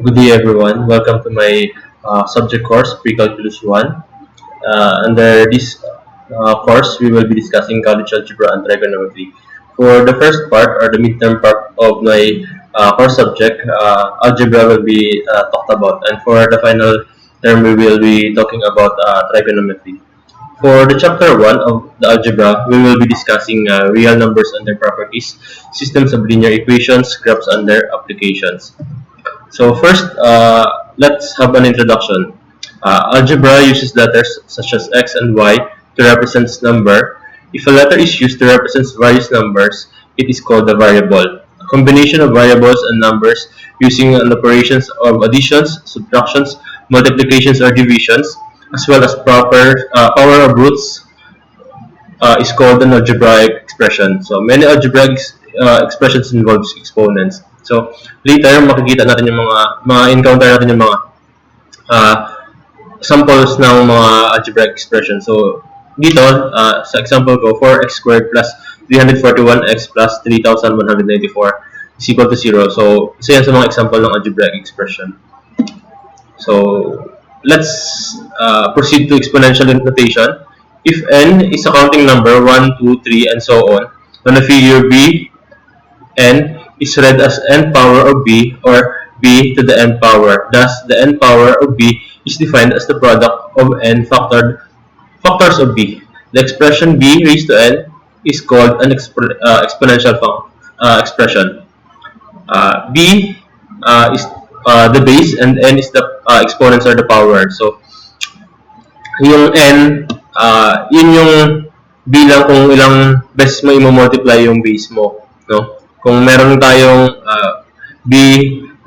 Good day, everyone. Welcome to my subject course, Pre-Calculus 1. Under this course, we will be discussing college algebra and trigonometry. For the first part, or the midterm part of my course subject, algebra will be talked about. And for the final term, we will be talking about trigonometry. For the chapter 1 of the algebra, we will be discussing real numbers and their properties, systems of linear equations, graphs and their applications. So first, let's have an introduction. Algebra uses letters such as x and y to represent number. If a letter is used to represent various numbers, it is called a variable. A combination of variables and numbers using an operations of additions, subtractions, multiplications or divisions, as well as power of roots is called an algebraic expression. So many algebraic expressions involves exponents. So later makikita natin yung mga encounter natin yung mga uh, samples ng mga algebraic expression. So dito sa example ko, 4x squared plus 341x plus 3,194 is equal to 0. So isa yan sa mga example ng algebraic expression. So let's proceed to exponential notation. If n is a counting number 1, 2, 3, and so on a figure b, n is read as n power of b or b to the n power. Thus, the n power of b is defined as the product of n factors of b. The expression b raised to n is called an exponential expression. B is the base and n is the exponents or the power. So, yung n, yun yung bilang kung ilang beses mo i-multiply yung base mo, no? Kung meron tayong b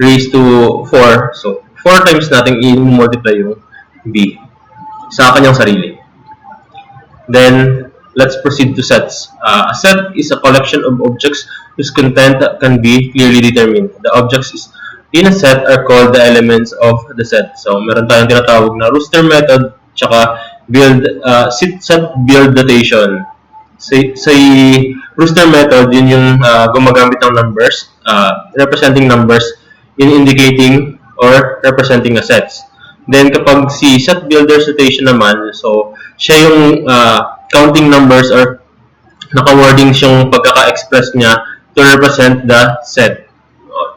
raised to 4, so 4 times natin i-multiply yung b sa kanyang sarili. Then, let's proceed to sets. A set is a collection of objects whose content can be clearly determined. The objects in a set are called the elements of the set. So, meron tayong tinatawag na Rooster method, tsaka set build notation. Sa Rooster method, yun yung gumagamit ng numbers, representing numbers in indicating or representing a sets. Then kapag si set builder's notation naman, so siya yung counting numbers or naka-wordings yung pagkaka-express niya to represent the set.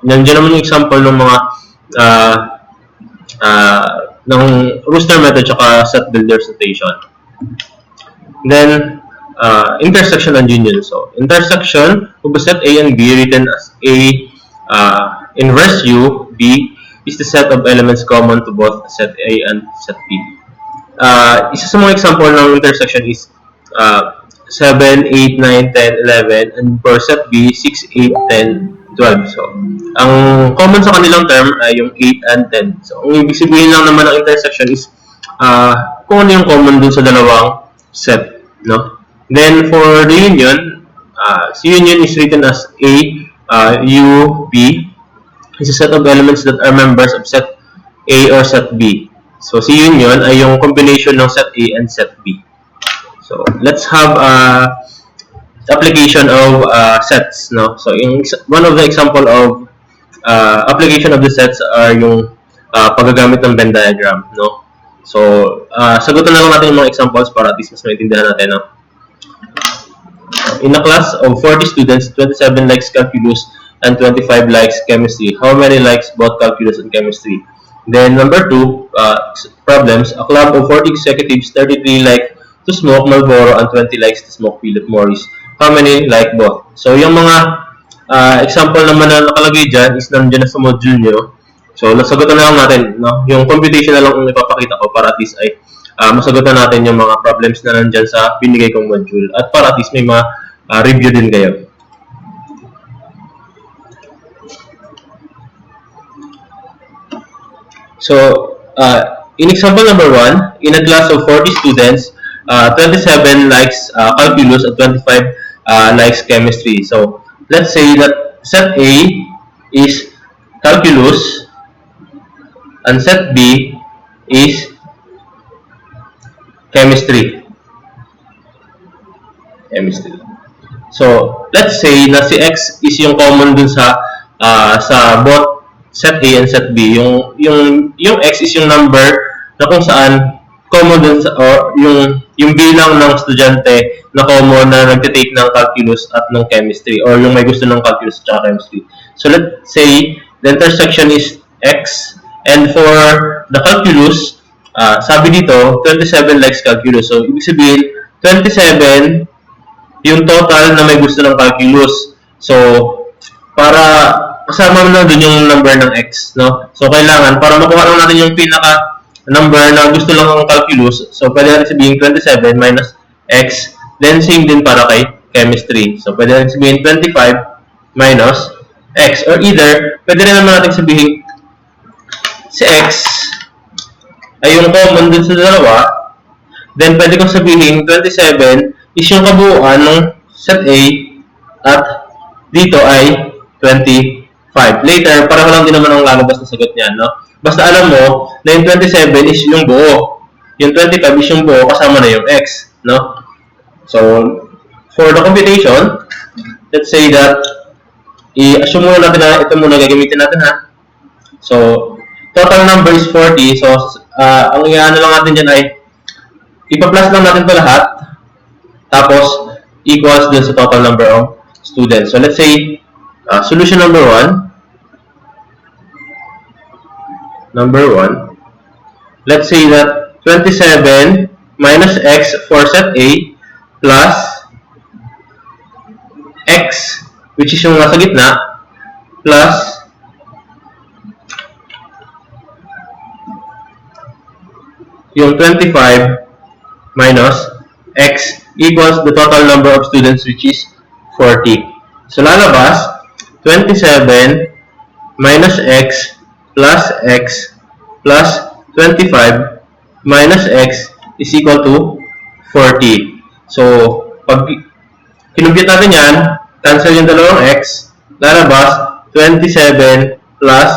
Nandiyan naman yung example ng mga ng Rooster method tsaka set builder's notation. Then intersection and union. So, intersection of the set A and B written as A inverse U, B is the set of elements common to both set A and set B. Isa sa mga example ng intersection is 7, 8, 9, 10, 11, and for set B, 6, 8, 10, 12. So, ang common sa kanilang term ay yung 8 and 10. So, ang ibig sabihin lang naman ng intersection is kung ano yung common dun sa dalawang set, no? Then for the union, union is written as A, U, B. It's a set of elements that are members of set A or set B. So si union ay yung combination ng set A and set B. So let's have application of sets, no? So one of the example of application of the sets are yung paggagamit ng Venn diagram, no? So sagutan na lang natin yung mga examples para at least mas maintindihan natin, no? In a class of 40 students, 27 likes calculus and 25 likes chemistry. How many likes both calculus and chemistry? Then number 2, problems. A club of 40 executives, 33 like to smoke Marlboro and 20 likes to smoke Philip Morris. How many like both? So yung mga example naman na nakalagay dyan is nandiyan na sa module nyo. So nasagutan na lang natin, no? Yung computation na lang ang ipapakita ko para at least ay masagutan natin yung mga problems na nandyan sa binigay kong module at para at least may review din kayo. So, in example number 1, in a class of 40 students, 27 likes calculus and 25 likes chemistry. So, let's say that set A is calculus and set B is chemistry. So, let's say na si X is yung common dun sa both set A and set B. Yung X is yung number na kung saan common dun sa, or yung bilang ng estudyante na common na nagtitake ng calculus at ng chemistry, or yung may gusto ng calculus at chemistry. So let's say the intersection is X, and for the calculus, sabi dito 27 likes calculus. So ibig sabihin 27 yung total na may gusto ng calculus. So para kasama mo na dun yung number ng X, no? So kailangan para makuha lang natin yung pinaka number na gusto lang ng calculus, so pwede natin sabihin 27 minus X, then same din para kay chemistry. So pwede natin sabihin 25 minus X, or either pwede rin naman natin sabihin si X ay yung common dun sa dalawa, then pwede kong sabihin 27 is yung kabuuan ng set A at dito ay 25. Later, para walang din naman ang lalabas na sagot niyan, no? Basta alam mo na yung 27 is yung buo. Yung 25 is yung buo kasama na yung X, no? So, for the computation, let's say that i-assume muna natin na ito muna gagamitin natin, ha? So, total number is 40. So, ang i-ano lang natin dyan ay ipa-plus lang natin ito lahat, tapos equals dun sa total number of students. So, let's say solution number 1. Let's say that 27 minus X for set A plus X, which is yung nasa gitna, plus yung 25 minus X equals the total number of students, which is 40. So, lalabas 27 minus X plus X plus 25 minus X is equal to 40. So, pag kinumpute natin yan, cancel yung dalawang X, lalabas 27 plus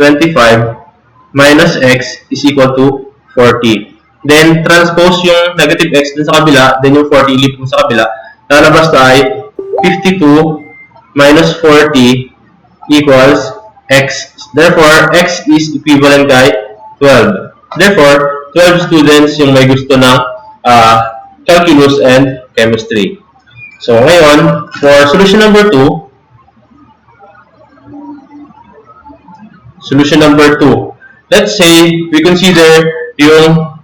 25 minus X is equal to 40. Then, transpose yung negative X dun sa kabila, then yung 40 ilip mo sa kabila, lalabas tayo 52 minus 40 equals X. Therefore, X is equivalent kay 12. Therefore, 12 students yung may gusto ng calculus and chemistry. So, ngayon, for solution number 2, let's say, we consider yung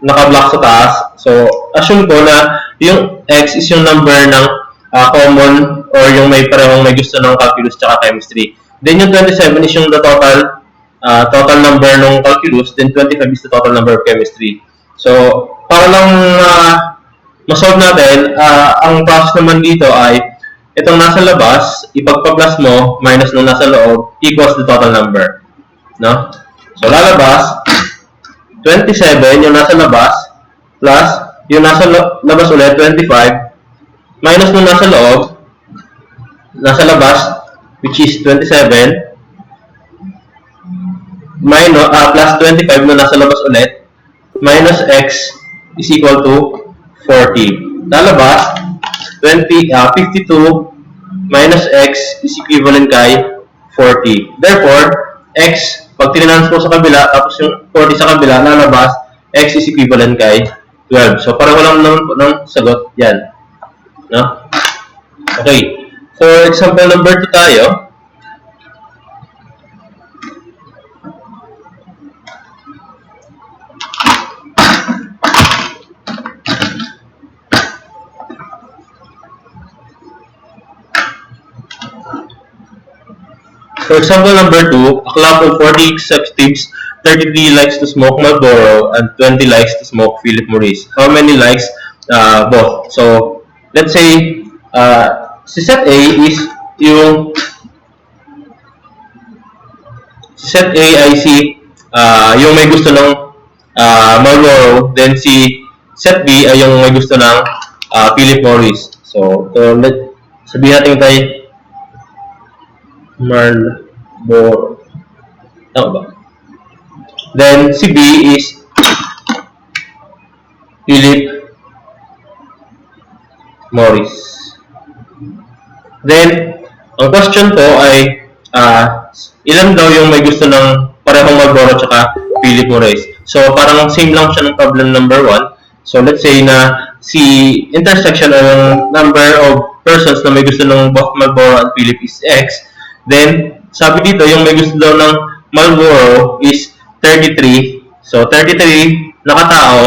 naka-block sa taas. So, assume ko na yung X is yung number ng common or yung may parehong may gusto ng calculus at chemistry. Then yung 27 is yung the total number ng calculus, then 25 is the total number of chemistry. So, para lang masolve natin, ang process naman dito ay itong nasa labas, ipagpa-plus mo minus nung nasa loob equals the total number. No? So, lalabas 27 yung nasa labas plus yung nasa labas ulit 25 minus nung nasa loob, nasa labas, which is 27, minus, plus 25 na nasa labas ulit, minus X is equal to 40. Lalabas, 52 minus X is equivalent kay 40. Therefore, X, pag tinanans mo sa kabila, tapos yung 40 sa kabila, lalabas, X is equivalent kay 12. So, para walang naman po ng sagot, yan. No? Okay. For example number 2 tayo. For example number 2, a club of 40 executives, 33 likes to smoke Marlboro and 20 likes to smoke Philip Morris. How many likes both? So, let's say, si set A is yung set A ay yung may gusto ng Marlboro, then si set B ay yung may gusto ng Philip Morris. So, sabihin natin tayo Marlboro. Tama ba? Then si B is Philip Morris. Then, ang question po ay ilan daw yung may gusto ng parehong Marlboro tsaka Philip Morris. So, parang same lang siya ng problem number 1. So, let's say na si intersection o yung number of persons na may gusto ng both Marlboro and Philip is X. Then, sabi dito, yung may gusto daw ng Marlboro is 33. So, 33 na katao,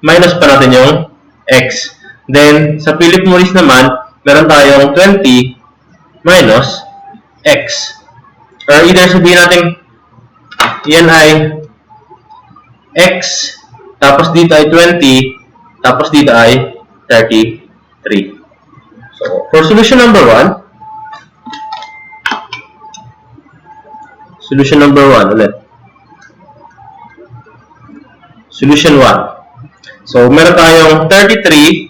minus pa natin yung X. Then, sa Philip Morris naman, meron tayong 20 minus X. Or either sabihin natin, yan ay X, tapos dito ay 20, tapos dito ay 33. So, for solution number 1, solution number 1 ulit. Solution 1. So, meron tayong 33.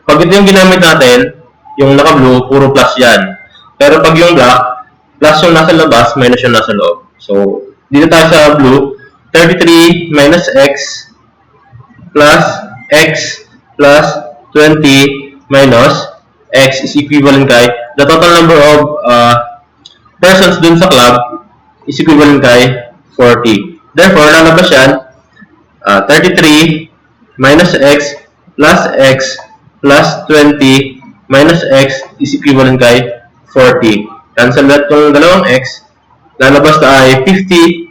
Pag ito yung ginamit natin, yung naka-blue, puro plus yan. Pero pag yung black, plus yung nasa labas, minus yung nasa loob. So, dito tayo sa blue, 33 minus X plus X plus 20 minus X is equivalent kay the total number of persons dun sa club is equivalent kay 40. Therefore, lalabas yan, 33 minus X plus 20 minus X is equivalent kay 40. Cancel lahat yung dalawang X. Lalabas na ay 53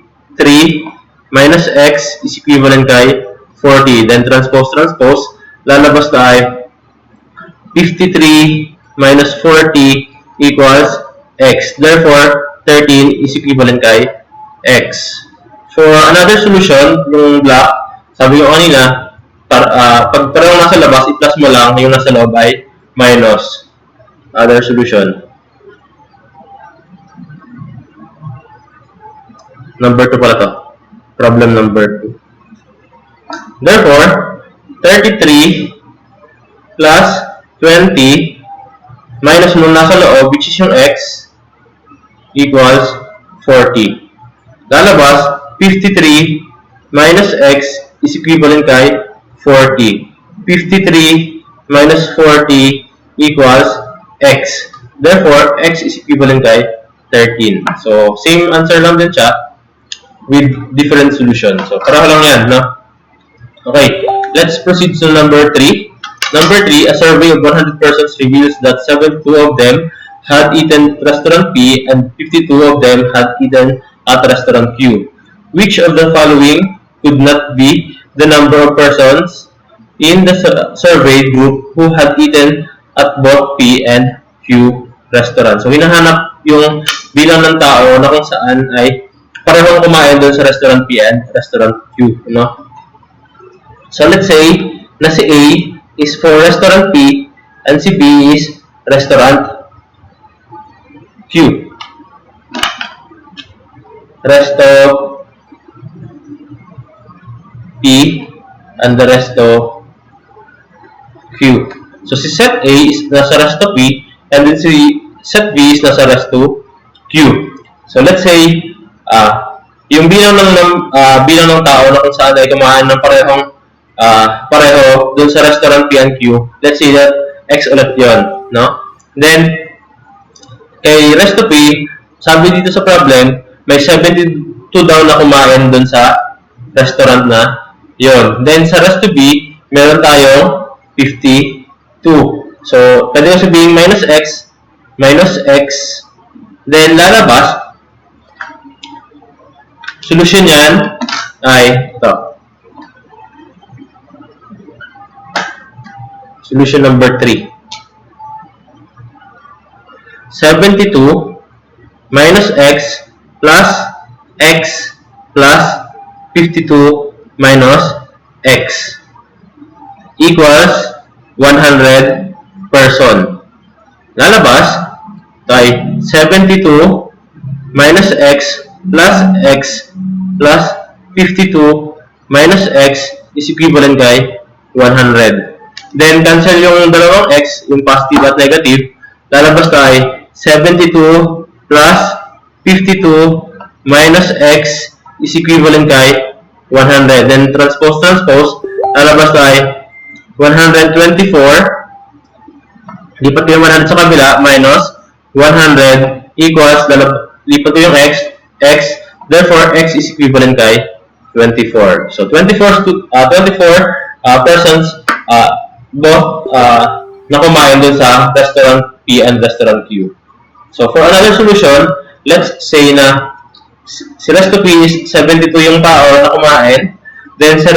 minus X is equivalent kay 40. Then transpose. Lalabas na ay 53 minus 40 equals X. Therefore, 13 is equivalent kay X. For another solution, yung black, sabi ko kanina, pag parang nasa labas, i-plus mo lang, yung nasa loob ay minus. Other solution. Number 2 pala to. Problem number 2. Therefore, 33 plus 20 minus nung nasa loob, which is yung X, equals 40. Lalabas, 53 minus X is equivalent kay 40. 53 minus 40 equals X. Therefore, X is equivalent kay 13. So, same answer lang din siya with different solution. So, pareho lang yan, no? Okay, let's proceed to number 3. Number 3, a survey of 100 persons reveals that 72 of them had eaten restaurant P and 52 of them had eaten at restaurant Q. Which of the following could not be the number of persons in the surveyed group who had eaten at both P and Q restaurants? So, hinahanap yung bilang ng tao na kung saan ay parehong kumain doon sa restaurant P and restaurant Q. No? So, let's say na si A is for restaurant P and si B is restaurant Q. Resto P and the resto Q. So, si set A is nasa resto P and then si set B is nasa resto Q. So, let's say, yung bilang ng tao na kung saan ay kumain ng pareho dun sa restaurant P and Q, let's say that X ulit yun, no? Then, kay resto P, sabi dito sa problem, may 72 daw na kumain dun sa restaurant na yun. Then, sa resto B, meron tayong 52. So, pwede ko sabihin minus X, then lalabas, solution yan ay ito. Solution number 3. 72 minus X plus 52 minus X equals 100 person. Lalabas, ay 72 minus X plus 52 minus X is equivalent kay 100. Then, cancel yung dalawang X, yung positive at negative. Lalabas tayo 72 plus 52 minus X is equivalent kay 100. Then, transpose. Lalabas tayo 124. Lipat yung 100 sa kabila, minus 100 equals, lipat ko yung x, therefore x is equivalent kay 24. So 24 persons both na kumain dun sa restaurant P and restaurant Q. So for another solution, let's say na si Resto P is 72 yung tao na kumain, then sa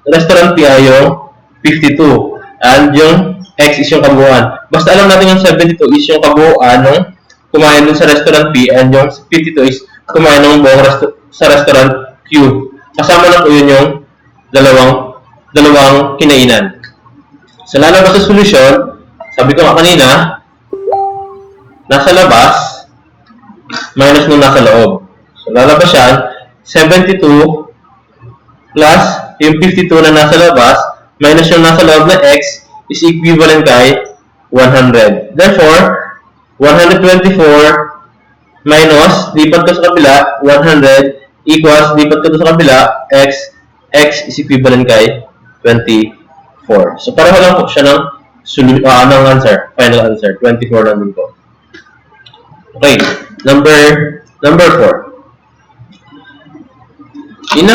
restaurant P ay yung 52, and yung X is yung kabuuan. Basta alam natin yung 72 is yung kabuuan ng kumain dun sa restaurant P, and yung 52 is kumain ng buong sa restaurant Q. Kasama na po yun yung dalawang kinainan. So lalabas sa solution, sabi ko kanina, nasa labas minus nung nasa loob. So lalabas yan, 72 plus yung 52 na nasa labas minus yung nasa loob na x is equivalent kay 100. Therefore, 124 minus, lipat ko sa kabila, 100 equals, lipat ko sa kabila, x is equivalent kay 24. So, pareho lang po siya ng answer, final answer, 24 lang din po. Okay, number 4. In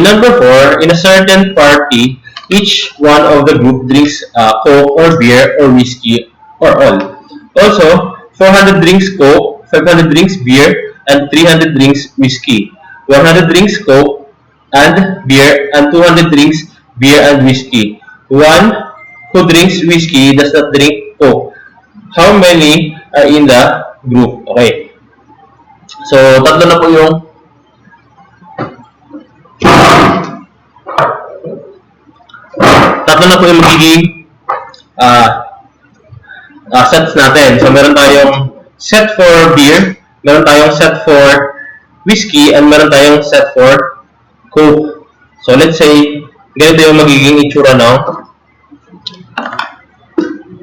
number 4, in a certain party, each one of the group drinks Coke or beer or whiskey or all. Also, 400 drinks Coke, 500 drinks beer, and 300 drinks whiskey. 100 drinks Coke and beer, and 200 drinks beer and whiskey. One who drinks whiskey does not drink Coke. How many are in the group? Okay. So, tatlo na po yung magiging sets natin. So, meron tayong set for beer, meron tayong set for whiskey, and meron tayong set for Coke. So, let's say, ganito yung magiging itsura ng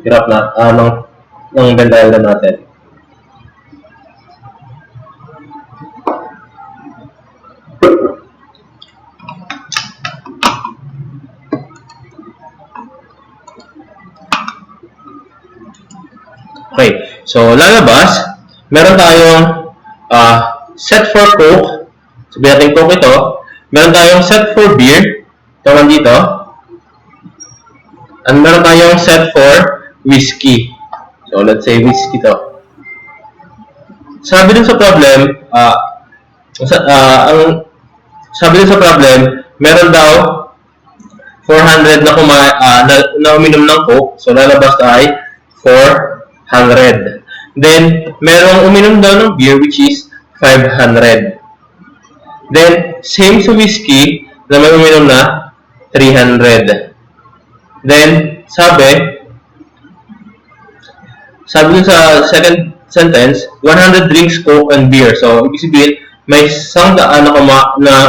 graph na, ng Venn diagram natin. Okay, so lalabas, meron tayong set for Coke, sabihin natin Coke ito, meron tayong set for beer, ito man dito, and meron tayong set for whiskey. So let's say whiskey to. Sabi dun sa problem, meron daw 400 na uminom ng Coke, so lalabas ay 400. Then, merong uminom daw ng beer which is 500. Then, same sa whiskey na may uminom na 300. Then, sabi dun sa second sentence, 100 drinks Coke and beer. So, ibig sabihin, may isang daan na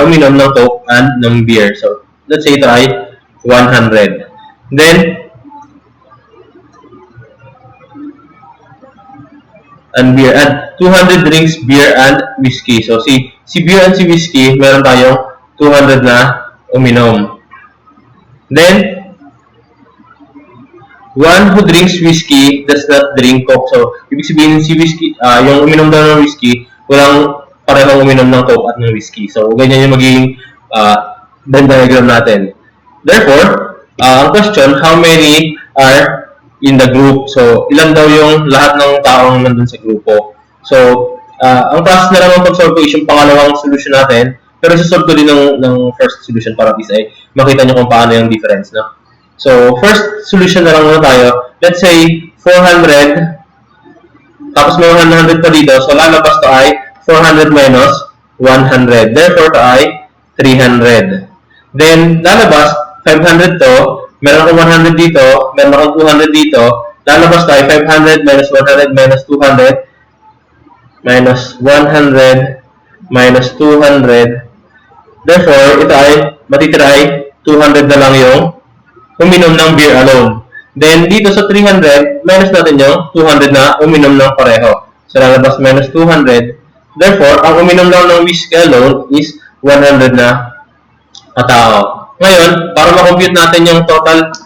uminom ng Coke and ng beer. So, let's say ito ay 100. Then, and beer, and 200 drinks beer and whiskey. So, si beer and si whiskey, meron tayong 200 na uminom. Then, one who drinks whiskey does not drink Coke. So, ibig sabihin si whiskey, yung uminom daw ng whiskey, walang parehong uminom ng Coke at ng whiskey. So, ganyan yung magiging Venn diagram natin. Therefore, ang question, how many are in the group? So, ilan daw yung lahat ng taong nandun sa grupo? So, ang process na naman pag-solve ko is yung pangalawang solution natin. Pero sasolve ko din ng first solution para at least ay makita nyo kung paano yung difference, no? So, first solution na lang muna tayo. Let's say, 400. Tapos may 100 pa dito. So, lalabas to ay 400 minus 100. Therefore, to ay 300. Then, lalabas, 500 to. Meron akong 100 dito. Meron akong 200 dito. Lalabas to ay 500 minus 100 minus 200. Minus 100 minus 200. Therefore, ito ay matitira ay 200 na lang yung uminom ng beer alone. Then, dito sa 300, minus natin yung 200 na uminom ng pareho. So, lalabas minus 200. Therefore, ang uminom lang ng whiskey alone is 100 na katao. Ngayon, para ma-compute natin yung total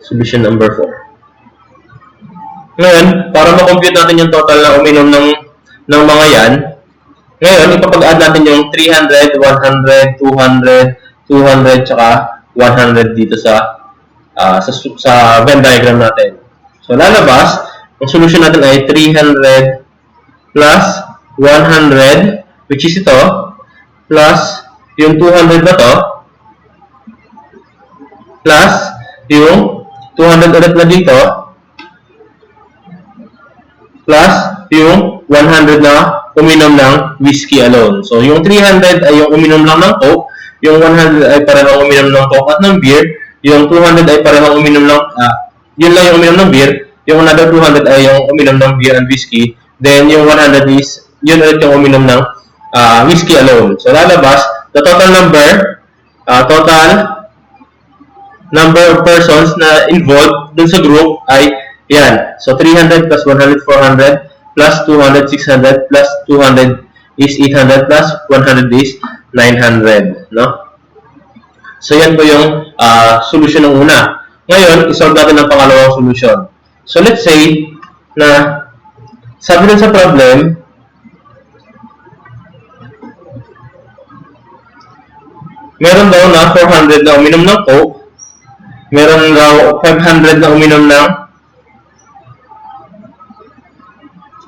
Solution number 4. Ngayon, para ma-compute natin yung total na uminom ng mga yan, ngayon, ipapag-add natin yung 300, 100, 200, 200, tsaka 100 dito sa Venn diagram natin. So, lalabas, ang solution natin ay 300 plus 100, which is ito, plus yung 200 na to, plus yung 200 ulit na dito, plus yung 100 na uminom ng whiskey alone. So, yung 300 ay yung uminom lang ng Coke, yung 100 ay parehong uminom ng Coke at ng beer, yung 200 ay parehong uminom ng, yun lang yung uminom ng beer, yung another 200 ay yung uminom ng beer and whiskey, then yung 100 is, yun ulit yung uminom ng whiskey alone. So, lalabas, the total number of persons na involved dun sa group ay yan. So, 300 plus 100, 400, plus 200, 600, plus 200 is 800, plus 100 is 900. No? So, yan po yung solution ng una. Ngayon, isolve natin ang pangalawang solution. So, let's say na sabi dun sa problem, meron daw na 400 na uminom ng Coke, meron daw 500 na uminom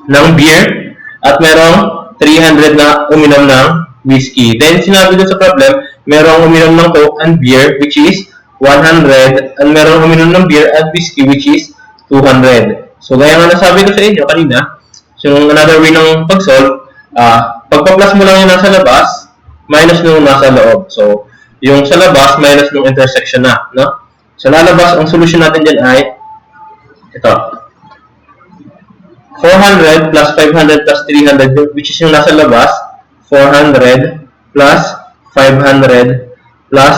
ng beer, at merong 300 na uminom ng whiskey. Then, sinabi dun sa problem, merong uminom ng Coke and beer, which is 100, and merong uminom ng beer and whiskey, which is 200. So, gaya nga nasabi ko sa inyo kanina, so, another way ng pag-solve, pagpa-plus mo lang yung nasa labas, minus nung nasa loob. So, yung sa labas, minus nung intersection na. No? So, lalabas, ang solution natin dyan ay ito. 400 plus 500 plus 300, which is yung nasa labas, 400 plus 500 plus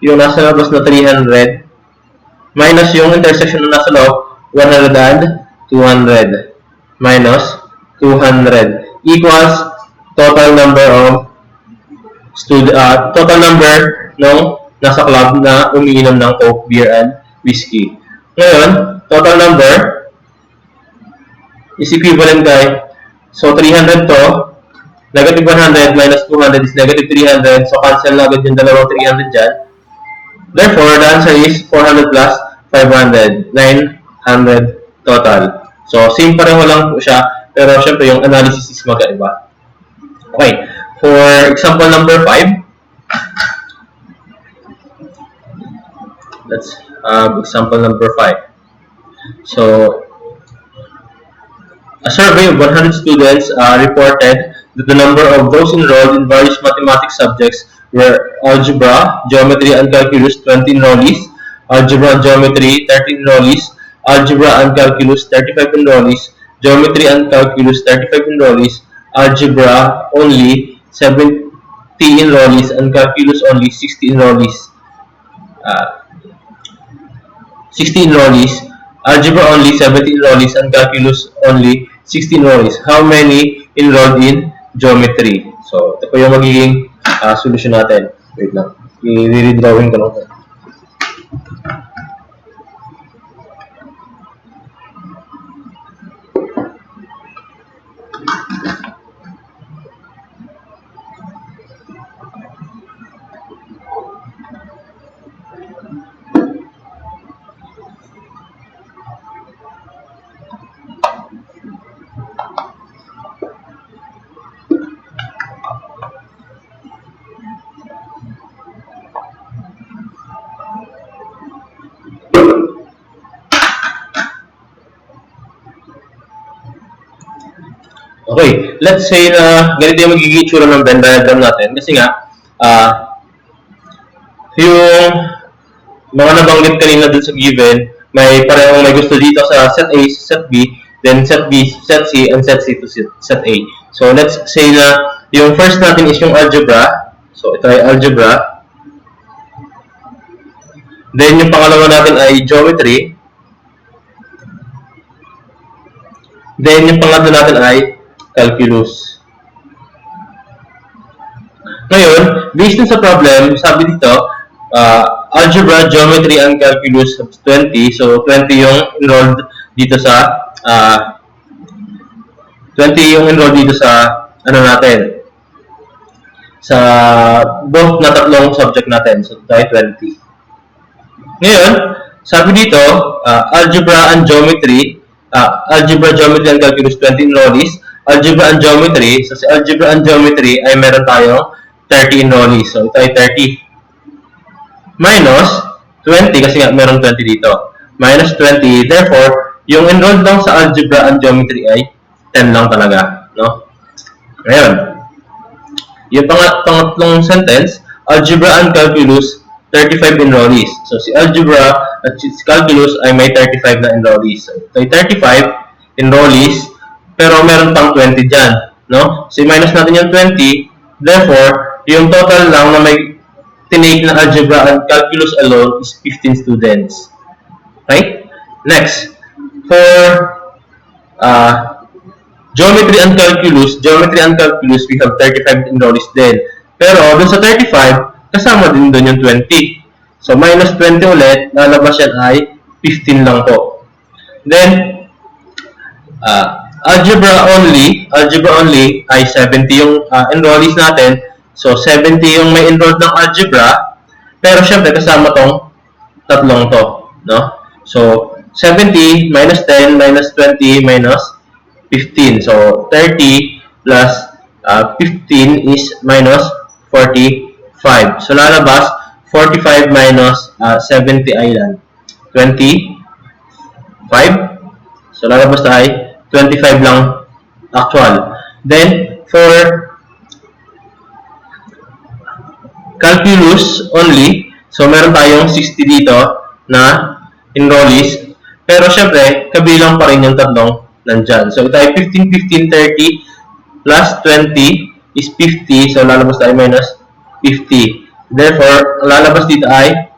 yung nasa labas na 300 minus yung intersection na nasa loob, 100 and 200 minus 200 equals total number of total number ng nasa club na umiinom ng Coke, beer, and whiskey. Ngayon, total number is equivalent kay, so 300 to, negative 100 minus 200 is negative 300, so cancel na agad yung dalawang 300 dyan. Therefore, the answer is 400 plus 500, 900 total. So, same pareho lang po siya, pero syempre yung analysis is magkaiba. Okay, for example number 5, let's example number 5. So, a survey of 100 students reported that the number of those enrolled in various mathematics subjects were algebra, geometry, and calculus 20 enrollees, algebra and geometry 13 enrollees, algebra and calculus 35 enrollees, geometry and calculus 35 enrollees, algebra only 70 enrollees, and calculus only 60 enrollees. 60 enrollees, algebra only 70 enrollees, and calculus only 60 enrollees. How many enrolled in geometry? So, ito po yung magiging solution natin. Wait lang. I-redrawing ko lang. Okay, let's say na ganito yung magiging itsura ng Venn diagram natin kasi nga yung mga nabanggit kanina dun sa given, may gusto dito sa set A, set B, then set B, set C, and set C to set A. So let's say na yung first natin is yung algebra. So ito ay algebra. Then yung pangalawa natin ay geometry. Then yung pangatlo natin ay calculus. Ngayon, based sa problem, sabi dito, Algebra, Geometry, and Calculus 20. So, 20 yung enrolled dito sa 20 yung enrolled dito sa ano natin, sa both na tatlong subject natin. So, tayo 20. Ngayon, sabi dito, Algebra and Geometry, Algebra, Geometry, and Calculus 20 enrollees. Algebra and Geometry, so sa Algebra and Geometry ay meron tayong 30 enrollees. So, ito ay 30. Minus 20, kasi nga meron 20 dito. Minus 20, therefore, yung enrolled lang sa Algebra and Geometry ay 10 lang talaga. No? Ngayon, yung pangatlong sentence, Algebra and Calculus, 35 enrollees. So, si Algebra at si Calculus ay may 35 na enrollees. So, may 35 enrollees, pero meron pang 20 dyan. No? So, minus natin yung 20. Therefore, yung total lang na may tinake na Algebra and Calculus alone is 15 students. Right? Next, for Geometry and Calculus, we have 35 enrollees din. Pero, dun sa 35, kasama din doon yung 20. So, minus 20 ulit, lalabas yan ay 15 lang po. Then, Algebra only ay 70 yung enrollees natin. So, 70 yung may enrolled ng Algebra, pero syempre kasama tong tatlong to. No? So, 70 minus 10 minus 20 minus 15. So, 30 plus 15 is minus 45. So, lalabas 45 minus 70 ay lang 25. So, lalabas na ay 25 lang actual. Then, for Calculus only, so meron tayong 60 dito na enrollees. Pero, syempre, kabilang pa rin yung tatlong nandyan. So, ito ay 15, 15, 30 plus 20 is 50. So, lalabas tayo minus 50. Therefore, lalabas dito ay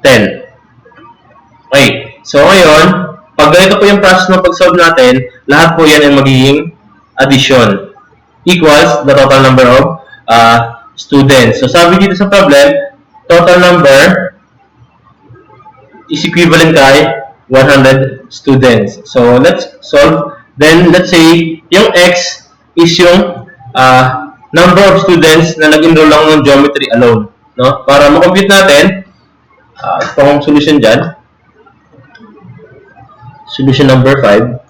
10. Okay. So, ngayon, pag ganito po yung process ng pag-solve natin, lahat po yan ay magiging addition. Equals the total number of students. So, sabi dito sa problem, total number is equivalent kay 100 students. So, let's solve. Then, let's say, yung X is yung number of students na nag-enroll lang ng geometry alone. No? Para ma-compute natin, itong solution dyan. Solution number 5.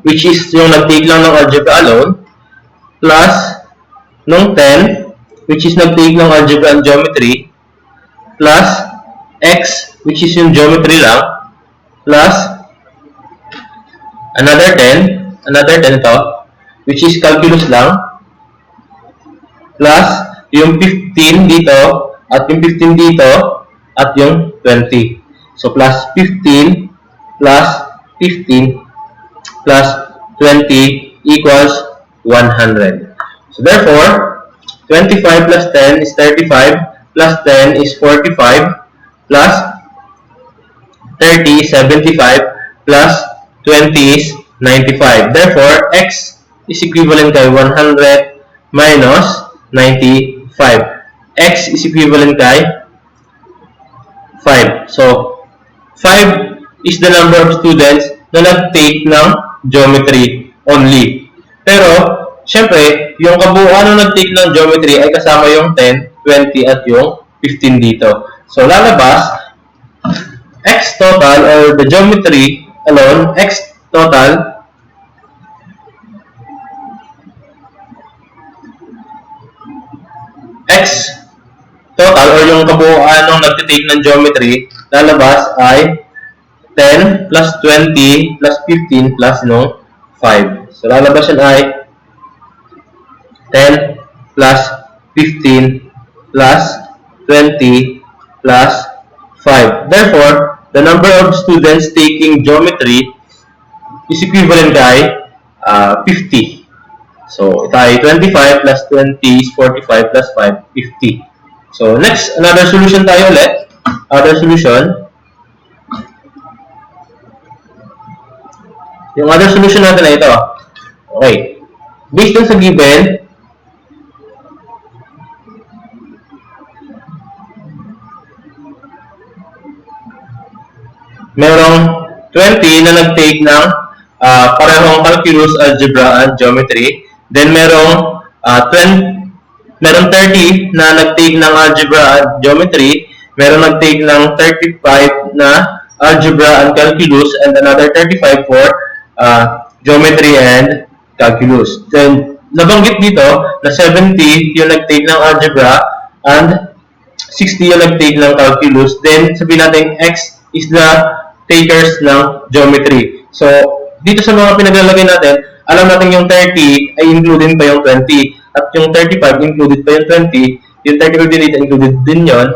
Which is yung nag-take lang ng algebra alone, plus nung 10, which is nag-take ng algebra and geometry, plus X, which is yung geometry lang, plus another 10 ito, which is calculus lang, plus yung 15 dito, at yung 15 dito, at yung 20. So, plus 15, plus 15, plus 20 equals 100. So, therefore, 25 plus 10 is 35, plus 10 is 45, plus 30 is 75, plus 20 is 95. Therefore, X is equivalent kay 100 minus 95. X is equivalent kay 5. So, 5 is the number of students na nag-take ng geometry only. Pero, syempre, yung kabuuan ng nag-take ng geometry ay kasama yung 10, 20, at yung 15 dito. So, lalabas, X total, or the geometry alone, X total, or yung kabuuan ng nag-take ng geometry, lalabas ay 10 plus 20 plus 15 plus no 5. So, lalabas yan ay 10 plus 15 plus 20 plus 5. Therefore, the number of students taking geometry is equivalent kay 50. So, ito ay 25 plus 20 is 45 plus 5, 50. So, next, another solution tayo ulit. Other solution. Yung other solution natin na ito. Okay. Based on sa given, merong 20 na nag-take ng parehong calculus, algebra, and geometry. Then merong 30 na nag-take ng algebra at geometry. Meron nag-take ng 35 na algebra and calculus, and another 35 for geometry and calculus. Then, nabanggit dito na 70 yung nag-take ng algebra and 60 yung nag-take ng calculus. Then, sabihin natin X is the takers ng geometry. So, dito sa mga pinaglalagay natin, alam natin yung 30 ay included pa yung 20. At yung 35 included pa yung 20. Yung 35 dito included din yon.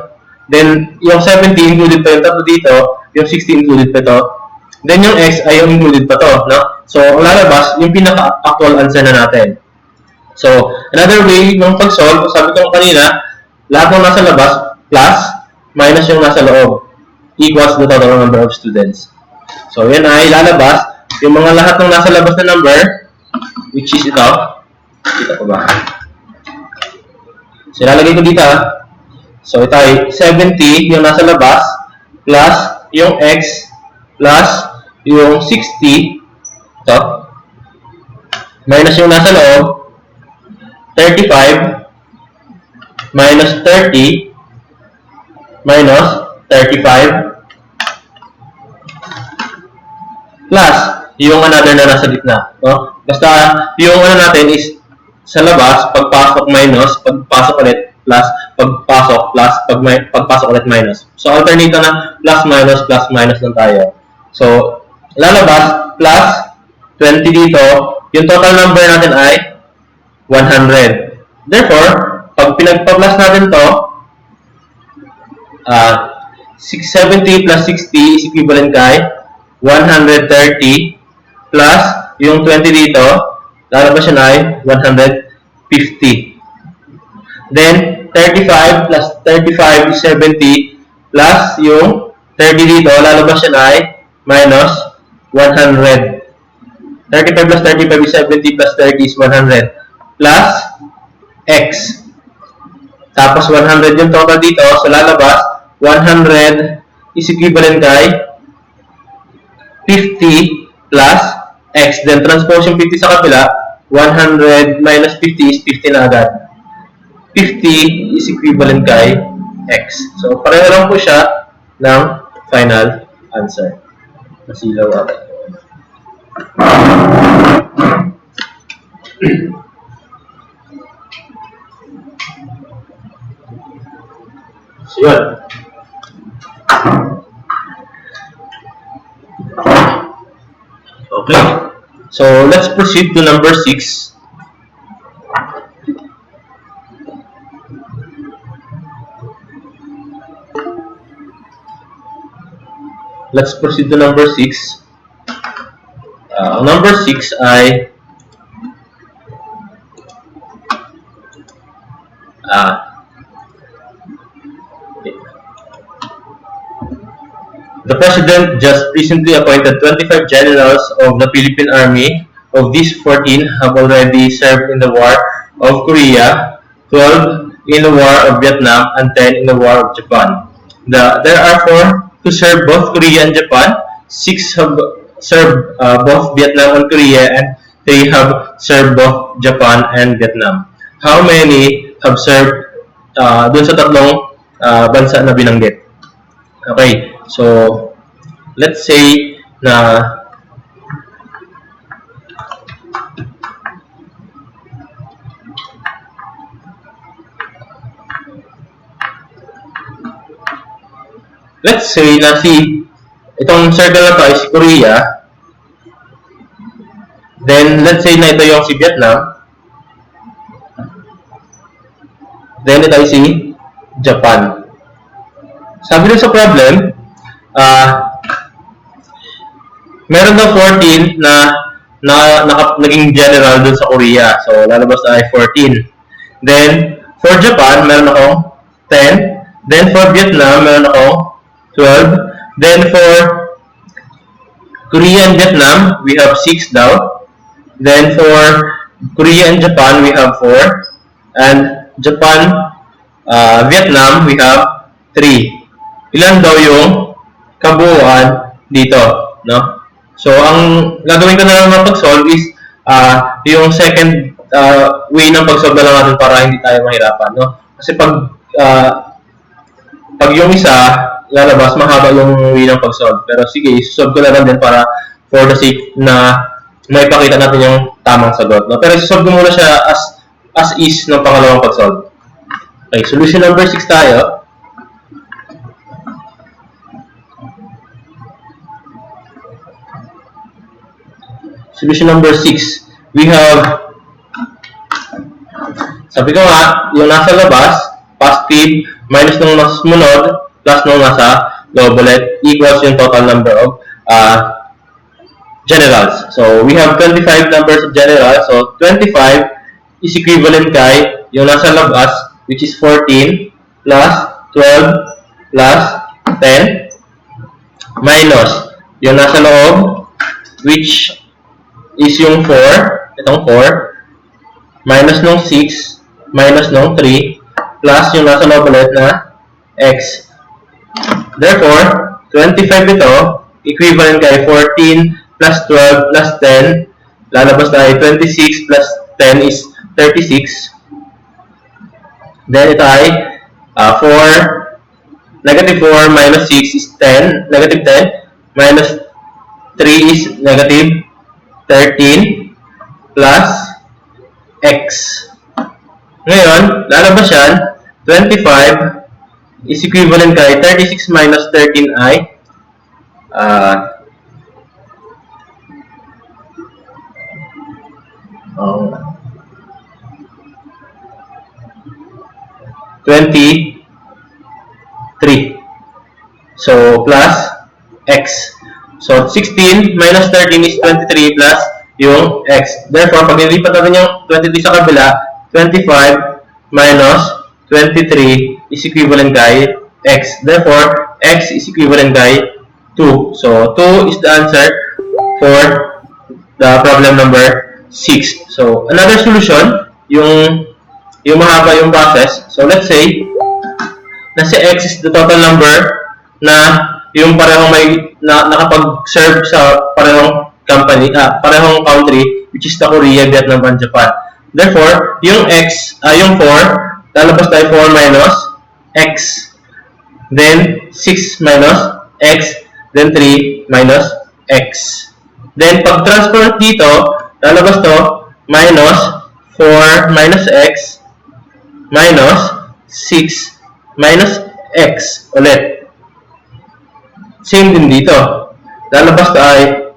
Then, yung 70 included pa yung tatlo dito. Yung 60 included pa ito. Then, yung X ay yung included pa to. No? So, ang lalabas, yung pinaka-actual answer na natin. So, another way ng pag-solve, sabi ko kanina, lahat ng nasa labas, plus, minus yung nasa loob, equals the total number of students. So, yan ay lalabas. Yung mga lahat ng nasa labas na number, which is ito, kita ko ba? So, ilalagay ko dito. So, ito ay 70, yung nasa labas, plus yung X, plus yung 60, ito, minus yung nasa loob, 35, minus 30, minus 35, plus yung another na nasa gitna. No? Basta yung ano natin is sa labas, pagpasok minus, pagpasok ulit plus, pagpasok plus, pagpasok ulit minus. So alternate na plus minus lang tayo. So lalabas plus 20 dito, yung total number natin ay 100. Therefore, pag pinagpa-plus natin to, 670 plus 60 is equivalent kay 130 plus yung 20 dito, lalabas siya na ay 150. Then, 35 plus 35 is 70 plus yung 30 dito, lalabas siya na ay minus 100. 35 plus 35 is 70 plus 30 is 100 plus X. Tapos 100 yung total dito, so lalabas 100 is equivalent kay 50 plus X. Then transpose yung 50 sa kabila, 100 minus 50 is 50 na agad. 50 is equivalent kay X. So pareho lang po siya ng final answer. Masilaw agad. So yun. Okay. So let's proceed to number 6. Let's proceed to number 6. Number 6 ay the President just recently appointed 25 generals of the Philippine Army. Of these, 14 have already served in the War of Korea, 12 in the War of Vietnam, and 10 in the War of Japan. There are 4 who served both Korea and Japan, 6 have served both Vietnam and Korea, and 3 have served both Japan and Vietnam. How many have served dun sa tatlong bansa na binanggit? Okay, so let's say na itong circle na to ay si Korea. Then let's say na ito yung si Vietnam. Then ito ay si Japan. Sabi rin sa problem, meron daw 14 na naging general dun sa Korea. So, lalabas na ay 14. Then, for Japan, meron akong 10. Then, for Vietnam, meron akong 12. Then, for Korea and Vietnam, we have 6 daw. Then, for Korea and Japan, we have 4. And Japan, Vietnam, we have 3. Ilan daw yung kabuuan dito, no? So, ang gagawin ko na lang ng pag-solve is yung second way ng pag-solve na lang natin para hindi tayo mahirapan, no? Kasi pag yung isa lalabas, mahaba yung way ng pag-solve. Pero sige, solve ko na lang din para for the sake na may pakita natin yung tamang sagot, no? Pero solve ko muna siya as is ng pangalawang pag-solve. Okay, solution number 6 tayo. Solution number 6. We have, sabi ko nga, yung nasa labas, positive, minus nung nasa sumunod, plus nung nasa loob ulit, equals yung total number of generals. So, we have 25 numbers of generals. So, 25 is equivalent kay yung nasa labas, which is 14, plus 12, plus 10, minus yung nasa loob, which is yung 4, itong 4, minus nung 6, minus nung 3, plus yung nasa loob ulit na x. Therefore, 25 ito, equivalent kay 14 plus 12 plus 10, lalabas na ay 26 plus 10 is 36. Then ito ay 4, negative 4 minus 6 is 10, negative 10, minus 3 is negative 13 plus x. Ngayon, lalabas yan, 25 is equivalent kay 36 minus 13 ay 23. So, plus x. So, 16 minus 13 is 23 plus yung x. Therefore, pag nilipat natin yung 23 sa kabila, 25 minus 23 is equivalent kay x. Therefore, x is equivalent kay 2. So, 2 is the answer for the problem number 6. So, another solution, yung mahaba yung process. So, let's say, na si x is the total number na yung parehong nakapag-serve sa parehong company, parehong country, which is the Korea, Vietnam, and Japan. Therefore, yung x, yung 4, lalabas tayo 4 minus x, then 6 minus x, then 3 minus x. Then, pag transfer dito, lalabas to minus 4 minus x minus 6 minus x ulit. Same din dito. Lalabas to ay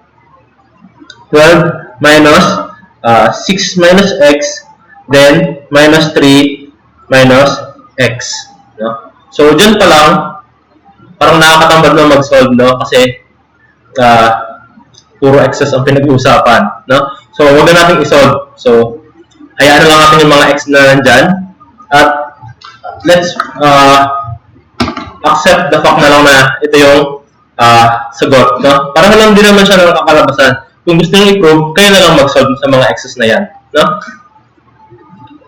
12 minus 6 minus x, then minus 3 minus x. No? So, dyan pa lang, parang nakakatambad na mag-solve, no? Kasi, puro x's ang pinag-uusapan, no? So, huwag na natin i-solve. So, hayaan na lang natin yung mga x na nandyan. At, let's accept the fact na lang na ito yung sagot, no? Parang lang din naman siya ng kakalabasan. Kung gusto nyo i-prove, kayo na lang mag-solve sa mga x's na yan, no?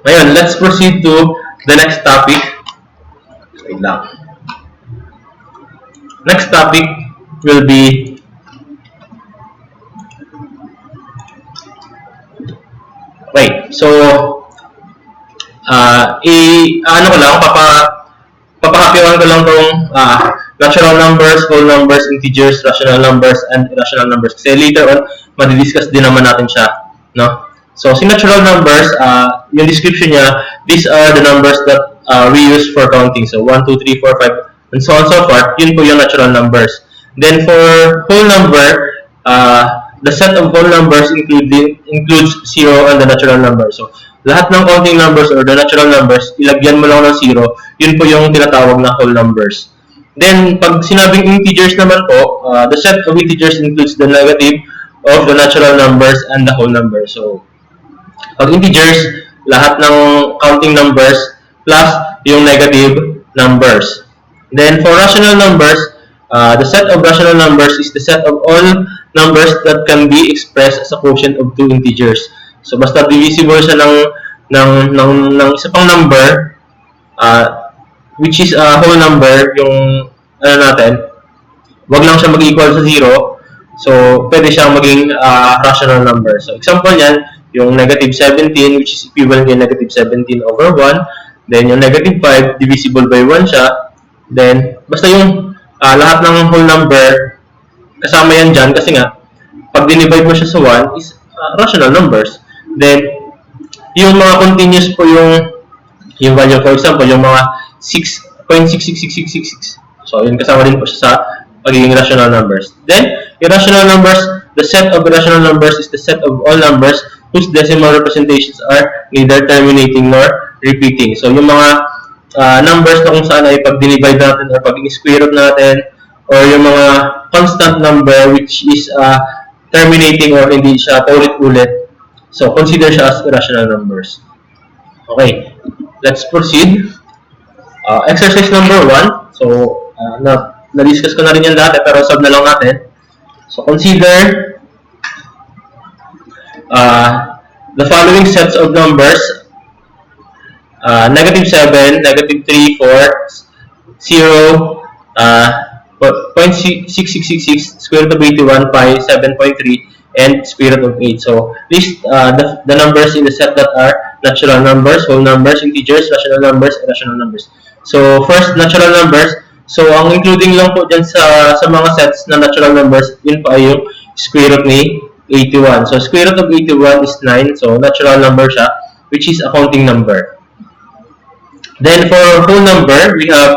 Ngayon, let's proceed to the next topic. Wait lang. Next topic will be so ano ko lang, papahapiwan ko lang tong natural numbers, whole numbers, integers, rational numbers, and irrational numbers. Kasi later on, madidiscuss din naman natin siya, no? So, si natural numbers, yung description niya, these are the numbers that we use for counting. So, 1, 2, 3, 4, 5, and so on and so forth. Yun po yung natural numbers. Then, for whole number, the set of whole numbers includes 0 and the natural number. So, lahat ng counting numbers or the natural numbers, ilagyan mo lang ng 0, yun po yung tinatawag na whole numbers. Then, pag sinabing integers naman po, the set of integers includes the negative of the natural numbers and the whole number. So, pag integers, lahat ng counting numbers plus yung negative numbers. Then, for rational numbers, the set of rational numbers is the set of all numbers that can be expressed as a quotient of two integers. So, basta divisible siya ng isa pang number, which is a whole number, yung, ano natin, wag lang siya mag-equal sa 0. So, pwede siyang maging rational number. So, example yan, yung negative 17, which is equivalent kay negative 17 over 1. Then, yung negative 5, divisible by 1 siya. Then, basta yung lahat ng whole number, kasama yan dyan. Kasi nga, pag dinivide mo siya sa 1, is rational numbers. Then, yung mga continuous po yung value. For example, yung mga 6.66666. So, yun kasama din po siya sa pagiging rational numbers. Then, irrational numbers, the set of irrational numbers is the set of all numbers whose decimal representations are neither terminating nor repeating. So, yung mga numbers na kung saan ay pag dinivide natin or pag in-square root natin, or yung mga constant number which is terminating or hindi siya paulit-ulit. So, consider siya as irrational numbers. Okay, let's proceed. Exercise number 1. So, na-discuss ko na rin yan dati, pero solve na lang natin. So, consider the following sets of numbers. Negative 7, negative 3, 4, 0, 0.6666, square root of 81, pi, 7.3, and square root of 8. So, list the numbers in the set that are natural numbers, whole numbers, integers, rational numbers, irrational numbers. So, first, natural numbers. So, ang including lang po dyan sa mga sets na natural numbers, yun pa ay yung square root ni 81. So, square root of 81 is 9. So, natural number siya, which is a counting number. Then, for whole number, we have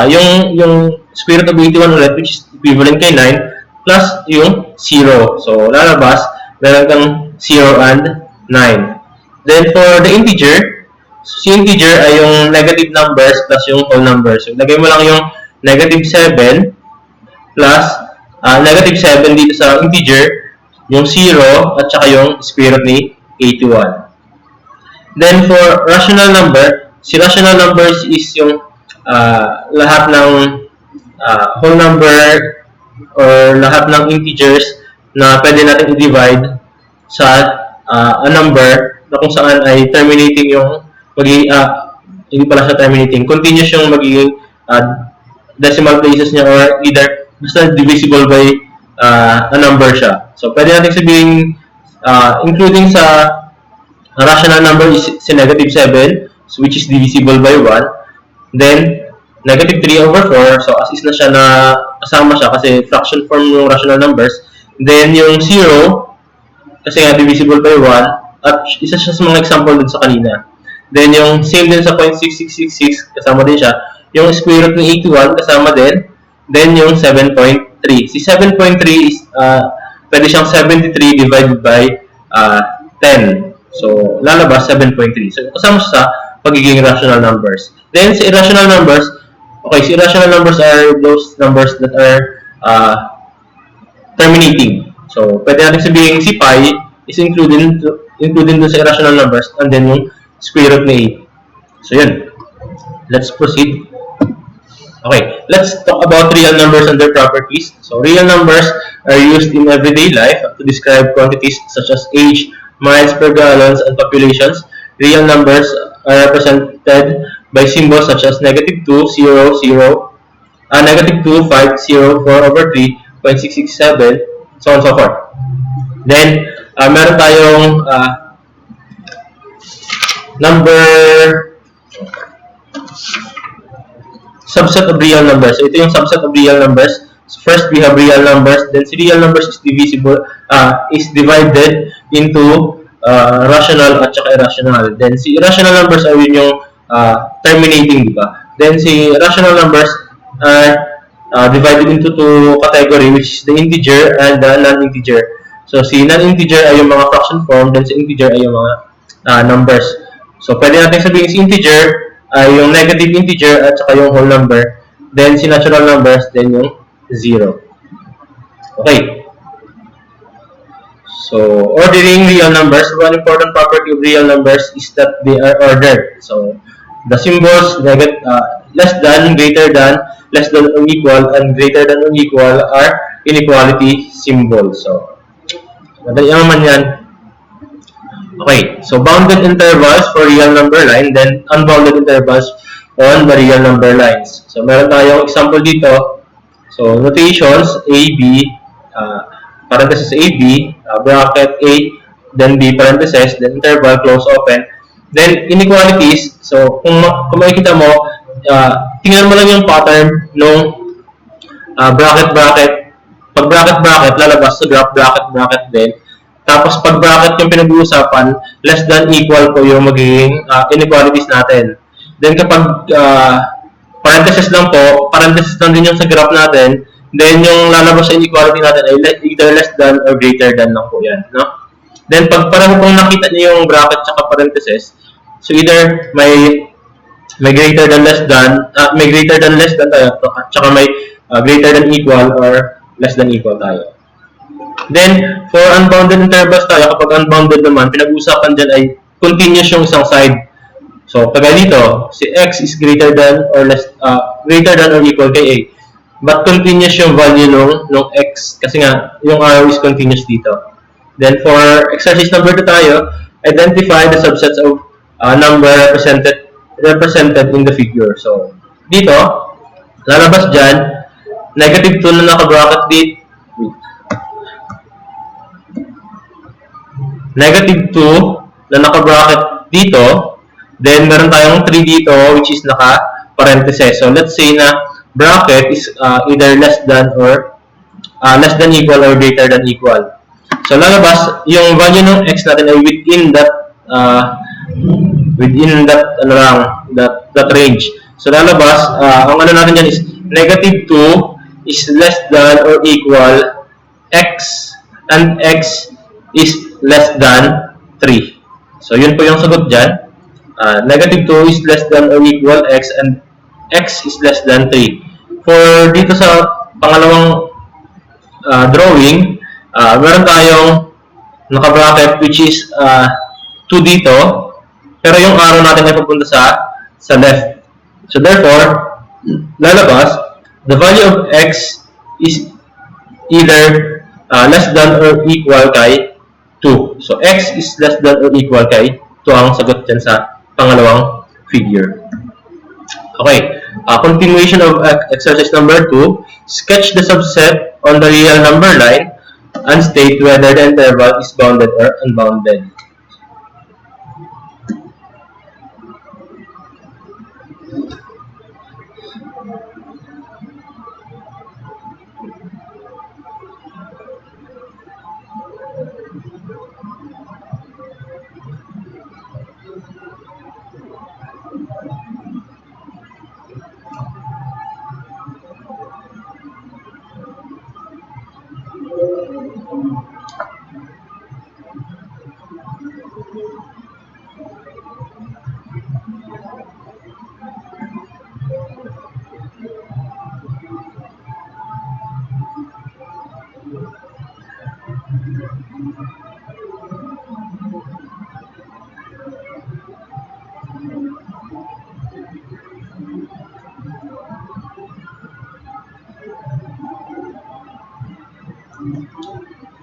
yung square root of 81 ulit, which is equivalent kay 9, plus yung 0. So, lalabas, meron kang 0 and 9. Then, for the integer, si integer ay yung negative numbers plus yung whole numbers. So, lagay mo lang yung negative 7 plus negative 7 dito sa integer, yung 0 at saka yung square root ni 81. Then, for rational number, si rational numbers is yung lahat ng whole number or lahat ng integers na pwede natin i-divide sa a number na kung saan ay terminating yung hindi pala siya terminating, continuous yung magiging decimal places niya or either basta divisible by a number siya. So, pwede natin sabihin including sa rational number is si negative 7, which is divisible by 1. Then, negative 3 over 4. So, as is na siya na kasama siya kasi fraction form yung rational numbers. Then, yung 0, kasi nga divisible by 1. At isa siya sa mga example dun sa kanina. Then, yung same din sa 0.6666, kasama din siya. Yung square root ng 81, kasama din. Then, yung 7.3. Si 7.3 is, pwede siyang 73 divided by 10. So, lalabas 7.3. So, kasama siya sa pagiging rational numbers. Then, si irrational numbers, okay, si irrational numbers are those numbers that are terminating. So, pwede natin sabihin si pi is included dun sa irrational numbers and then yung square root ni 8. So, yun. Let's proceed. Okay, let's talk about real numbers and their properties. So, real numbers are used in everyday life to describe quantities such as age, miles per gallons, and populations. Real numbers are represented by symbols such as negative 2, 0, 0, negative 2, 5, 0, 4 over 3, 0.667, so on and so forth. Then, meron tayong subset of real numbers. So, ito yung subset of real numbers. So, first, we have real numbers. Then, si real numbers is divided into rational at saka irrational. Then, si irrational numbers are yun yung terminating, di ba? Then, si rational numbers are divided into two category, which is the integer and the non-integer. So, si non-integer ay yung mga fraction form, then si integer ay yung mga numbers. So, pwede natin sabihin si integer ay yung negative integer at saka yung whole number. Then, si natural numbers, then yung 0. Okay. So, ordering real numbers, one important property of real numbers is that they are ordered. So, the symbols less than, greater than, less than or equal, and greater than or equal are inequality symbols. So, madali naman yan. Okay, so bounded intervals for real number line, then unbounded intervals on the real number lines. So, meron tayong example dito. So, notations, A, B, parenthesis A, B, bracket A, then B parenthesis, then interval, close, open. Then, inequalities, so kung makikita mo, tingnan mo lang yung pattern nung bracket, bracket. Pag bracket, bracket, lalabas sa graph, bracket, bracket din. Tapos, pag bracket yung pinag-uusapan, less than equal po yung magiging inequalities natin. Then, kapag parenthesis lang po, parenthesis lang din yung sa graph natin, then yung lalabas sa inequality natin ay either less than or greater than lang po yan. No? Then, pag pareho pong nakita niyo yung bracket tsaka parenthesis, so either may greater than less than, may greater than less than tayo, tsaka may greater than equal or less than equal tayo. Then, for unbounded intervals tayo, kapag unbounded naman, pinag-uusapan dyan ay continuous yung isang side. So, kagaya dito, si x is greater than or equal kay a. But continuous yung value nung x kasi nga, yung arrow is continuous dito. Then, for exercise number 2 tayo, identify the subsets of number represented in the figure. So, dito, lalabas dyan, negative 2 na naka-bracket dito. Negative 2 na naka-bracket dito. Then, meron tayong 3 dito, which is naka-parenthesis. So, let's say na bracket is either less than equal or greater than equal. So, lalabas, yung value ng x natin ay within that range. So, lalabas, ang ano natin dyan is negative 2 is less than or equal x and x is less than 3. So, yun po yung sagot dyan. Negative 2 is less than or equal x and x is less than 3. For dito sa pangalawang drawing, meron tayong naka-bracket which is 2 dito, pero yung arrow natin ay pupunta sa left. So therefore, lalabas, the value of x is either less than or equal kay 2. So x is less than or equal kay 2 ang sagot dyan sa pangalawang figure. Okay, continuation of exercise number 2. Sketch the subset on the real number line and state whether the interval is bounded or unbounded.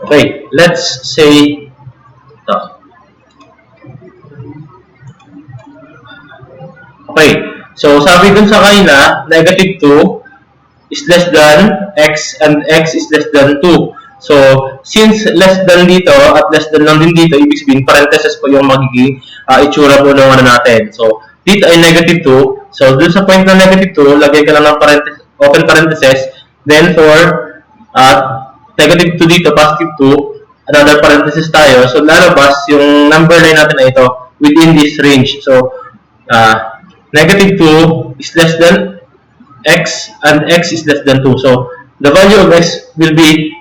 Okay, let's say ito. Okay, so sabi dun sa kanila, negative 2 is less than x and x is less than 2. So, since less than dito at less than lang din dito, ibig sabihin, parenthesis po yung magiging itsura po ng ano natin. So, dito ay negative 2. So, dun sa point na negative 2, lagay ka lang ng open parenthesis. Then, for negative 2 dito, positive 2, another parenthesis tayo. So, lalabas yung number line natin na ito within this range. So, negative 2 is less than x and x is less than 2. So, the value of x will be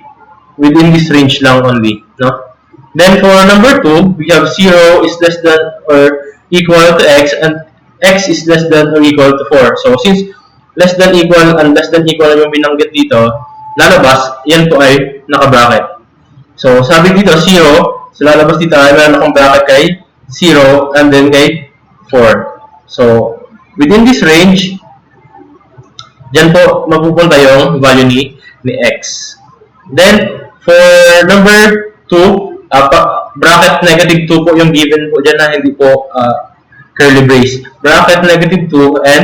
within this range lang only. No? Then, for number 2, we have 0 is less than or equal to x and x is less than or equal to 4. So, since less than equal and less than equal yung binanggit dito, lalabas, yan po ay naka-bracket. So, sabi dito, 0. So, lalabas dito ay meron akong bracket kay 0 and then kay 4. So, within this range, dyan po mapupunta yung value ni x. Then, for number 2, bracket negative 2 po yung given po dyan na hindi po curly brace. Bracket negative 2 and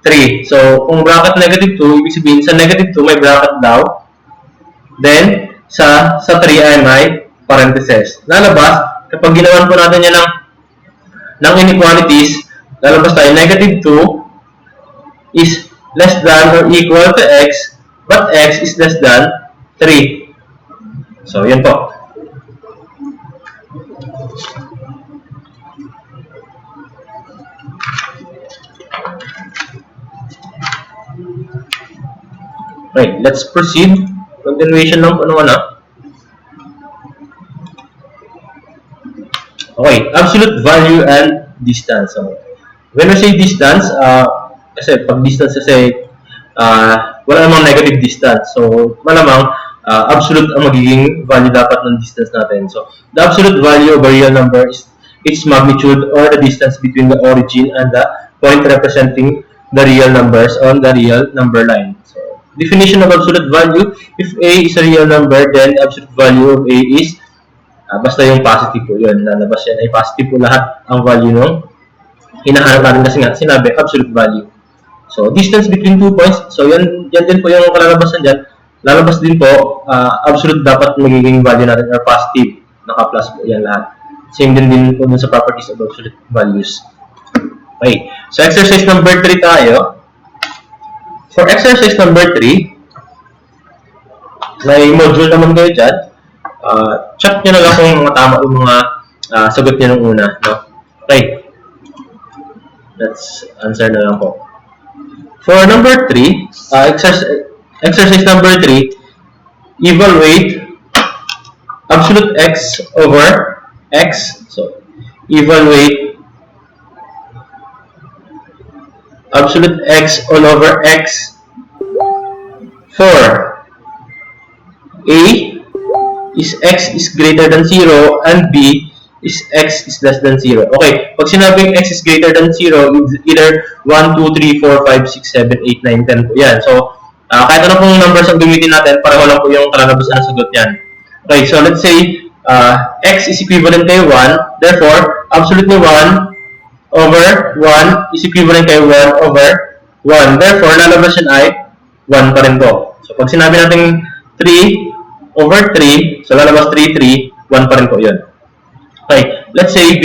3. So, kung bracket negative 2, ibig sabihin sa negative 2 may bracket daw. Then, sa 3 ay may parentheses. Lalabas, kapag ginawan po natin yan ng inequalities, lalabas tayo negative 2 is less than or equal to x, but x is less than 3. So, yan po. Right, let's proceed. Continuation lang po naman Okay, absolute value and distance. So, when we say distance, kasi pag distance kasi, wala namang negative distance. So, malamang, absolute ang magiging value dapat ng distance natin. So, the absolute value of a real number is its magnitude or the distance between the origin and the point representing the real numbers on the real number line. So, definition of absolute value, if A is a real number, then the absolute value of A is basta yung positive po yun, lalabas yan ay positive po lahat ang value nung hinahanap natin kasi nga sinabi absolute value. So, distance between 2 points, so yan din po yung kalalabasan dyan, lalabas din po, absolute dapat magiging value natin or positive, naka-plus po yan lahat. Same din po dun sa properties of absolute values. Okay, so exercise number 3 tayo. For exercise number 3, may module naman kayo dyan. Check nyo na lang kung mga tama yung mga sagot nyo nung una. No? Okay. Let's answer na lang po. For number 3, exercise number 3, evaluate absolute x over x. So, evaluate absolute x all over x for A is x is greater than 0 and B is x is less than 0. Okay, pag sinabing x is greater than 0, either 1, 2, 3, 4, 5, 6, 7, 8, 9, 10 po yan. So, kahit ano pong numbers ang gamitin natin, pareho lang po yung kalalabasan ng sagot yan. Okay, so let's say x is equivalent kay 1, therefore, absolute ni 1 over 1 is equivalent kay 1 over 1. Therefore, lalabas yan ay 1 pa rin po. So, pag sinabi natin 3 over 3, so lalabas 3, 3, 1 pa rin po yun. Okay, let's say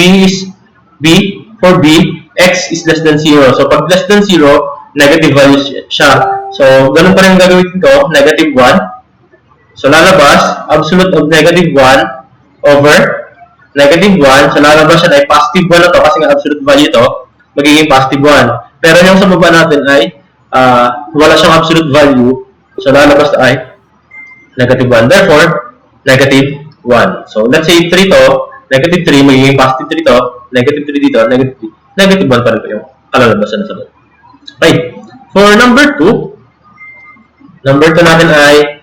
for B, x is less than 0. So, pag less than 0, negative value siya. So, ganun pa rin gagawin ko, negative 1. So, lalabas, absolute of negative 1 over negative 1. So, lalabas siya ay positive 1 na to kasi nga absolute value to, magiging positive 1. Pero yung sa baba natin ay wala siyang absolute value. So, lalabas na ay negative 1. Therefore, negative 1. So, let's say 3 to, negative 3, magiging positive 3 to, negative 3 dito, negative 1 pa rin po yung kalalabasan na sagot. Okay. For number 2 natin ay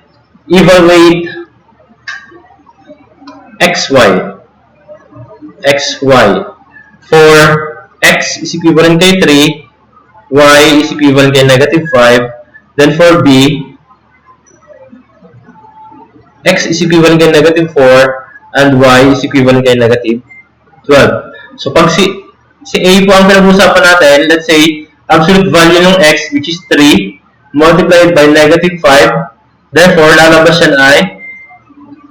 evaluate xy. For x is equivalent kay 3, y is equivalent kay negative 5, then for B, x is equivalent kay negative 4 and y is equivalent kay negative 12. So, pag si A po ang pinag-usapan natin, let's say, absolute value ng x, which is 3, multiplied by negative 5, therefore, lalabas yan ay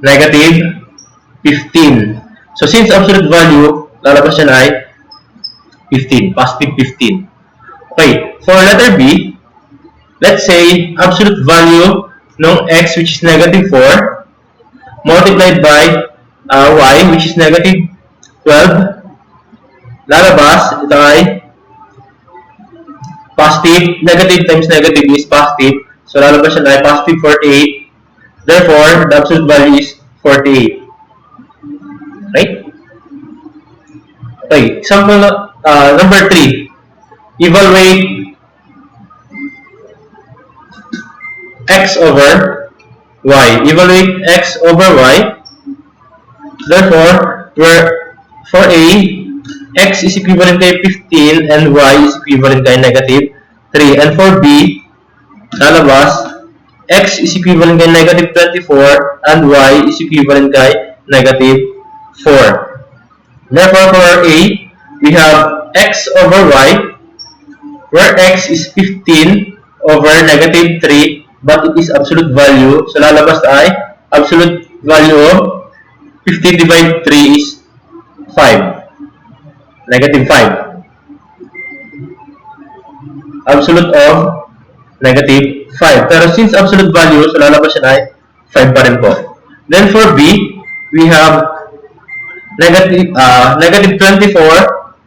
negative 15. So, since absolute value, lalabas yan ay 15, positive 15. Okay, for letter B, let's say, absolute value ng x, which is negative 4, multiplied by y, which is negative 12, lalabas, ito ay positive, negative times negative is positive, so lalabas siya ay positive 48, therefore, the absolute value is 48. Right? Okay, example number 3, evaluate x over y. Evaluate x over y. Therefore, for A, x is equivalent kay 15 and y is equivalent kay negative 3. And for B, lalabas, x is equivalent kay negative 24 and y is equivalent kay negative 4. Therefore, for A, we have x over y where x is 15 over negative 3, but it is absolute value. So, lalabas ay absolute value of 15 divided 3 is 5. Negative 5. Absolute of negative 5. Pero since absolute value, so lalabas yan ay 5 pa rin po. Then for B, we have negative 24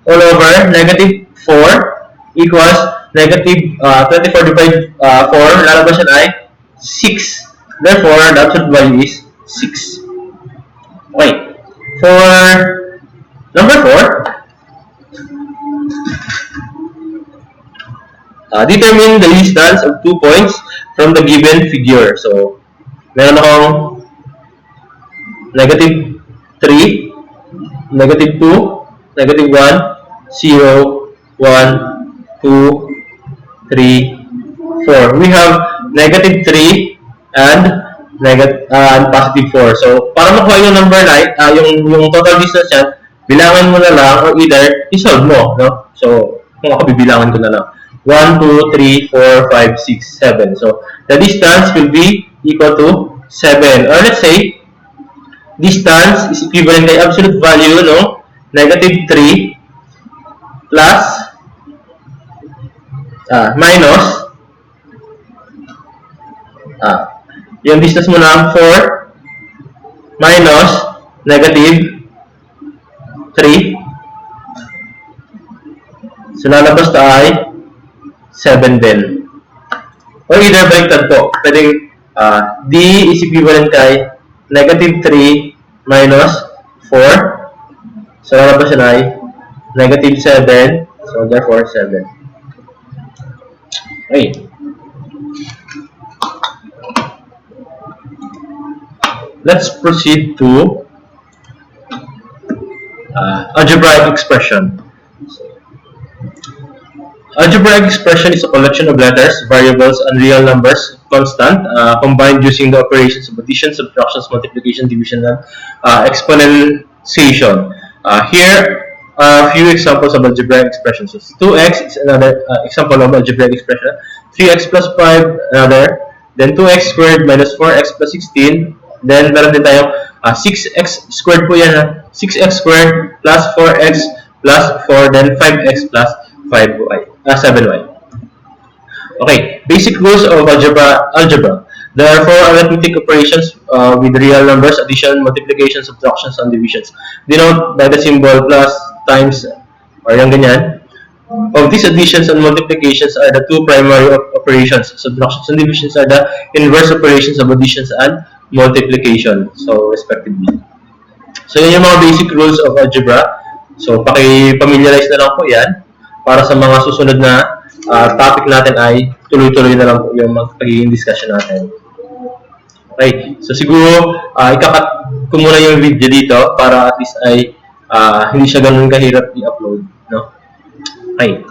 all over negative 4 equals negative 24 divided 4, lalabas yan ay 6. Therefore, the absolute value is 6. Okay. For number 4, determine the distance of 2 points from the given figure. So, meron akong negative 3, negative 2, negative 1, 0, 1, 2, 3, 4. We have negative 3 and positive 4. So, para makuha yung number yung total distance yan, bilangan mo na lang or either isolve mo, no? So, kung ako bibilangan ko na lang. 1, 2, 3, 4, 5, 6, 7. So, the distance will be equal to 7. Or let's say, distance is equivalent kay absolute value, no? Negative 3 plus minus yung distance mo na 4 minus negative 3. So, lalabas na ay 7 din. Or either baliktad po. Pwedeng D is equivalent kay negative 3 minus 4. So, lalabas na ay negative 7. So, therefore, 7. Okay. Let's proceed to algebraic expression. Algebraic expression is a collection of letters, variables, and real numbers, constant, combined using the operations of addition, subtraction, multiplication, division, and exponentiation. Here are a few examples of algebraic expressions. So 2x is another example of algebraic expression. 3x plus 5, another. Then 2x squared minus 4x plus 16. Then meron din tayo 6x squared po yan. 6x squared plus 4x plus 4, then 5x plus 7y. Okay, basic rules of algebra. There are 4 arithmetic operations with real numbers: addition, multiplication, subtractions, and divisions. Denote by the symbol plus, times, or yung ganyan. Of these additions and multiplications are the 2 primary operations. Subtractions and divisions are the inverse operations of additions and multiplication. So, respectively. So, yun yung mga basic rules of algebra. So, paki-familiarize na lang po yan. Para sa mga susunod na topic natin ay tuloy-tuloy na lang po yung magiging discussion natin. Okay, so siguro ikakat ko muna yung video dito para at least ay hindi siya ganun kahirap i-upload, no? Okay.